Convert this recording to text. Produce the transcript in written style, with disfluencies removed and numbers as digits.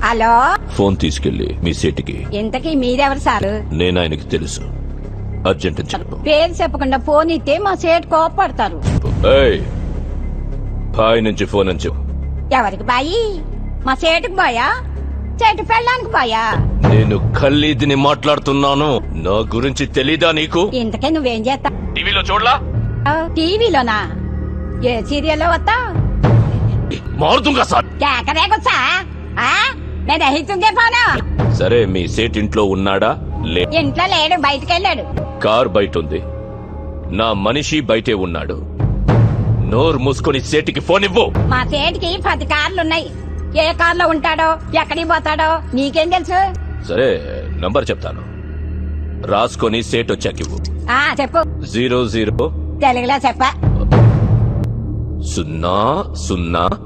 Hello, phone తీసుకెళ్లి మీ సేటికి. ఇంతకీ మీరెవరు సారు? నేను ఆయనకి తెలుసు. అర్జెంట్ అని చెప్పు. పేరు చెప్పకుండా ఫోన్ ఇస్తే మా సేటు కోపడతారు. ఏయ్, బాయ్ నుంచి ఫోన్ అని చెప్పు. ఎవరికి బాయి? మా సేటుకు బాయా, చెట్టు పెళ్ళానికి బాయా? నేను ఖల్లీదిని మాట్లాడుతున్నాను. నా గురించి తెలీదా నీకు? ఇంతకే నువ్వేం చేస్తా? టీవీలో చూడలా? టీవీలోనా? ఏ సీరియల్లో వస్తా? మారుతుంగా సార్. కేకరేకొచ్చా? నేను అహితుంగే పోను. సరే, మీ సేట్ ఇంట్లో ఉన్నాడా? ఇంట్లో లేడు, బయటకెళ్ళాడు. కార్ బయట ఉంది. నా మనిషి బయటే ఉన్నాడు. నోరు మూసుకొని సేటికి ఫోన్ ఇవ్వు. మా సేటికి 10 కార్లున్నాయి. ఏ కార్లో ఉంటాడో, ఎక్కడికి పోతాడో నీకేం తెలుసు? సరే, నంబర్ చెప్తాను, రాసుకొని సేట్ వచ్చాకివ్వు. చెప్పు. 00 తెలుగులో చెప్ప. 00